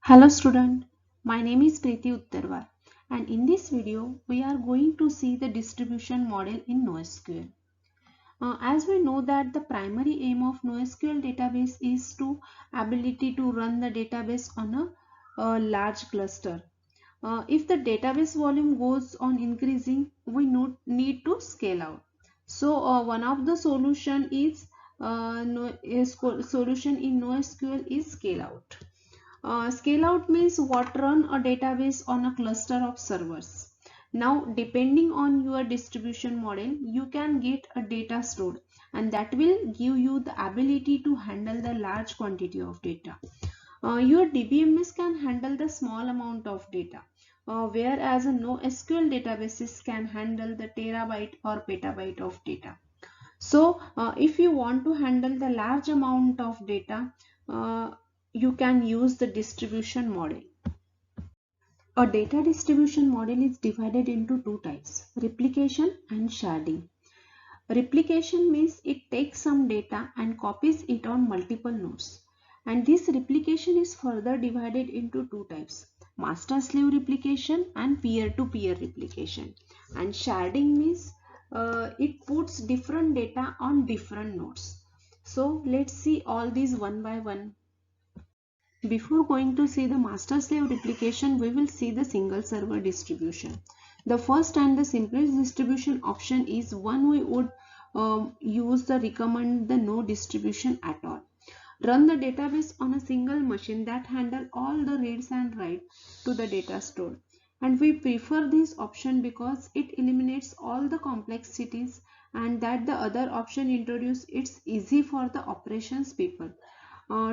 Hello student, my name is Preeti Uttarwar and in this video we are going to see the distribution model in NoSQL. As we know that the primary aim of NoSQL database is to ability to run the database on a large cluster. If the database volume goes on increasing, we need to scale out. So one of the solution is solution in NoSQL is scale out. Scale out means what run a database on a cluster of servers. Now, depending on your distribution model, you can get a data stored and that will give you the ability to handle the large quantity of data. Your DBMS can handle the small amount of data, whereas a NoSQL databases can handle the terabyte or petabyte of data. So, if you want to handle the large amount of data, you can use the distribution model. A data distribution model is divided into two types, replication and sharding. Replication means it takes some data and copies it on multiple nodes. And this replication is further divided into two types, master-slave replication and peer-to-peer replication. And sharding means it puts different data on different nodes. So let's see all these one by one. Before going to see the master-slave replication, we will see the single server distribution. The first and the simplest distribution option is one we would recommend the no distribution at all. Run the database on a single machine that handle all the reads and writes to the data stored. And we prefer this option because it eliminates all the complexities and that the other option introduce it's easy for the operations people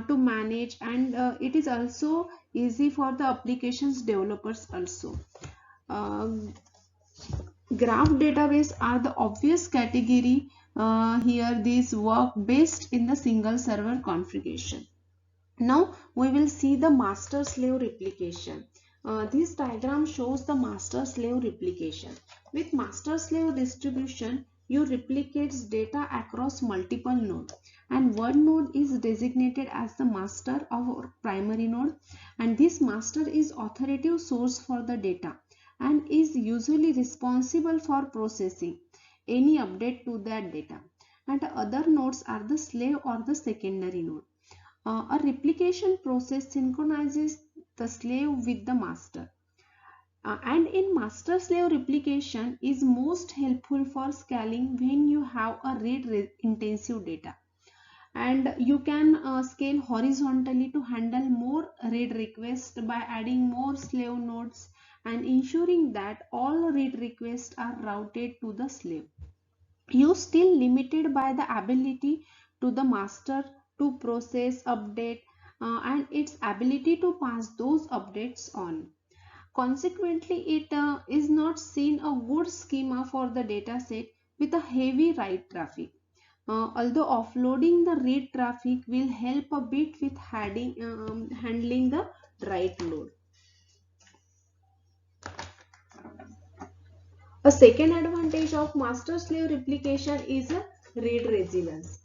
to manage, and it is also easy for the applications developers also. Graph database are the obvious category. Here these work best in the single server configuration. Now we will see the master slave replication. This diagram shows the master slave replication. With master slave distribution, you replicate data across multiple nodes, and one node is designated as the master or primary node, and this master is authoritative source for the data and is usually responsible for processing any update to that data, and the other nodes are the slave or the secondary node. A replication process synchronizes the slave with the master. And in master slave replication is most helpful for scaling when you have a read intensive data, and you can scale horizontally to handle more read requests by adding more slave nodes and ensuring that all read requests are routed to the slave. You still limited by the ability to the master to process update and its ability to pass those updates on. Consequently, it is not seen a good schema for the dataset with a heavy write traffic. Although offloading the read traffic will help a bit with handling the write load. A second advantage of master-slave replication is a read resilience.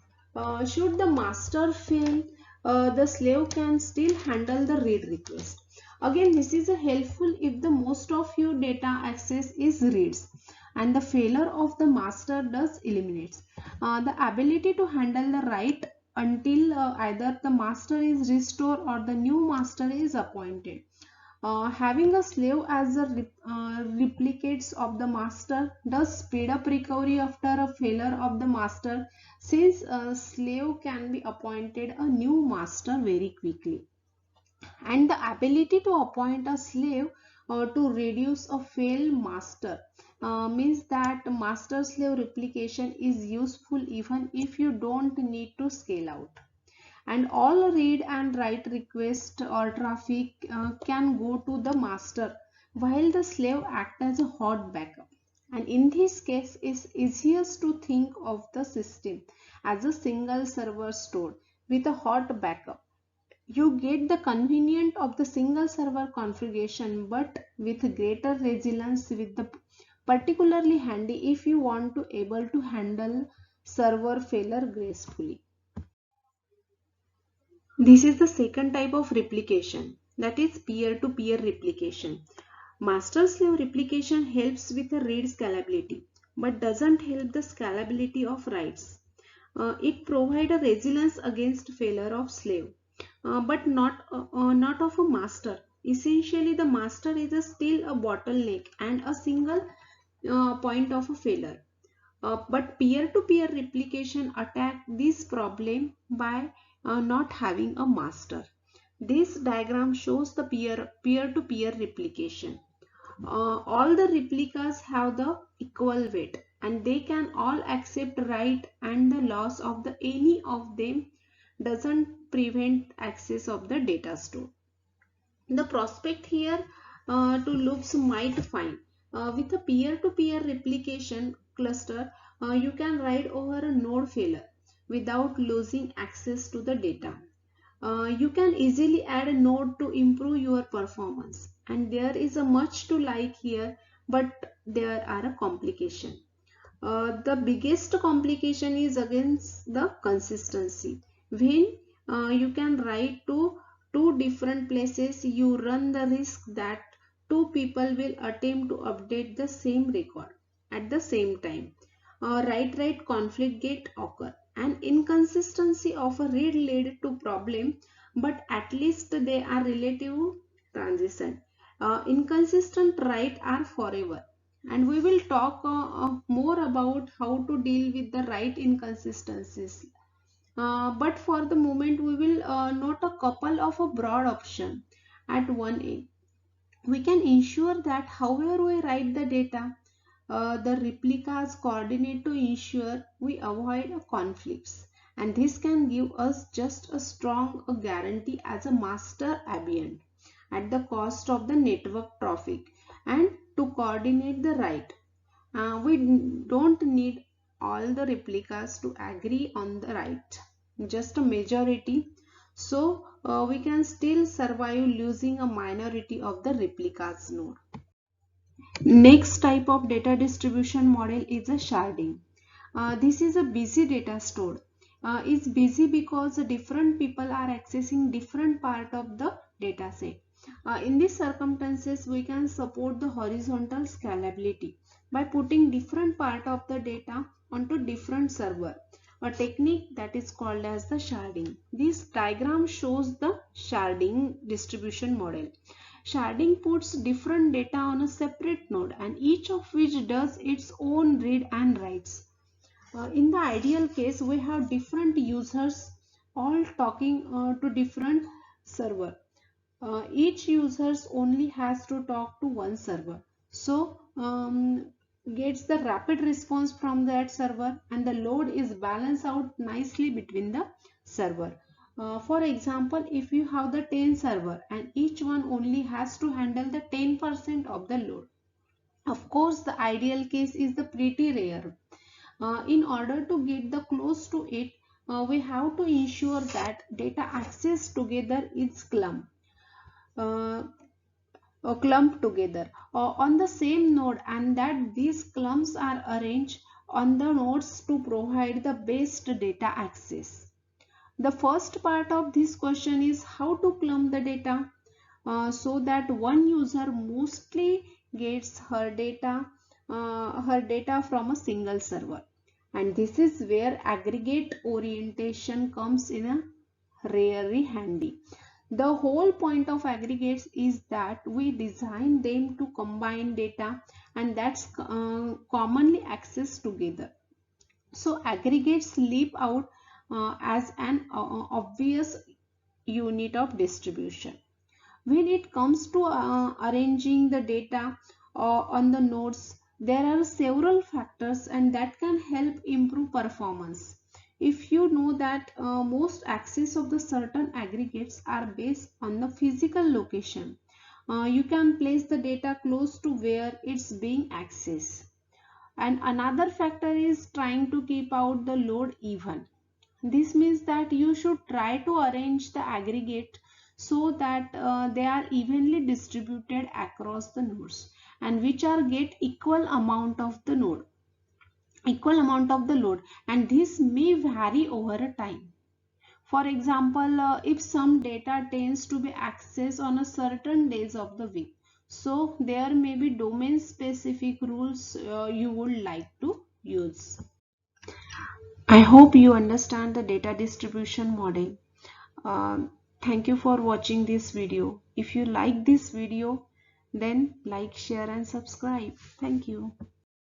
Should the master fail, the slave can still handle the read request. Again, this is helpful if the most of your data access is reads and the failure of the master does eliminates the ability to handle the write until either the master is restored or the new master is appointed. Having a slave as a replicates of the master does speed up recovery after a failure of the master, since a slave can be appointed a new master very quickly. And the ability to appoint a slave to reduce a failed master means that master slave replication is useful even if you don't need to scale out, and all read and write request or traffic can go to the master while the slave act as a hot backup. And in this case, it's easiest to think of the system as a single server stored with a hot backup. You get the convenience of the single server configuration but with greater resilience, with the particularly handy if you want to able to handle server failure gracefully. This is the second type of replication. that is peer-to-peer replication. Master-slave replication helps with the read scalability but doesn't help the scalability of writes. It provides a resilience against failure of slave, but not of a master. Essentially, the master is still a bottleneck and a single point of a failure. But peer-to-peer replication attack this problem by not having a master. This diagram shows the peer-to-peer replication. All the replicas have the equal weight and they can all accept write, and the loss of the any of them doesn't prevent access of the data store. The prospect here to loops might find with a peer-to-peer replication cluster, you can write over a node failure without losing access to the data. You can easily add a node to improve your performance, and there is a much to like here, but there are a complication. The biggest complication is against the consistency. When you can write to two different places, you run the risk that two people will attempt to update the same record at the same time. Write conflict get occur. An inconsistency of a read lead to problem, but at least they are relative transition. Inconsistent write are forever, and we will talk more about how to deal with the write inconsistencies. But for the moment, we will note a couple of a broad option at one end. We can ensure that however we write the data, the replicas coordinate to ensure we avoid conflicts, and this can give us just a strong guarantee as a master ambient at the cost of the network traffic and to coordinate the write. We don't need all the replicas to agree on the write, just a majority, so we can still survive losing a minority of the replicas node. Next type of data distribution model is a sharding. This is a busy data stored. It's busy because different people are accessing different part of the data set. In these circumstances, we can support the horizontal scalability by putting different part of the data onto different server, a technique that is called as the sharding. This diagram shows the sharding distribution model. Sharding puts different data on a separate node, and each of which does its own read and writes. In the ideal case, we have different users all talking to different server. Each users only has to talk to one server, so gets the rapid response from that server, and the load is balanced out nicely between the server. For example, if you have the 10 server and each one only has to handle the 10% of the load, of course the ideal case is the pretty rare. In order to get the close to it, we have to ensure that data access together is uh, clumped together on the same node, and that these clumps are arranged on the nodes to provide the best data access. The first part of this question is how to clump the data so that one user mostly gets her data from a single server, and this is where aggregate orientation comes in a rarely handy. The whole point of aggregates is that we design them to combine data and that's commonly accessed together. So aggregates leap out as an obvious unit of distribution. When it comes to arranging the data on the nodes, there are several factors and that can help improve performance. If you know that most access of the certain aggregates are based on the physical location, you can place the data close to where it's being accessed. And another factor is trying to keep out the load even. This means that you should try to arrange the aggregate so that they are evenly distributed across the nodes and which are get equal amount of the load, and this may vary over a time. For example, if some data tends to be accessed on a certain days of the week, so there may be domain specific rules you would like to use. I hope you understand the data distribution model. Thank you for watching this video. If you like this video, then like, share and subscribe. Thank you.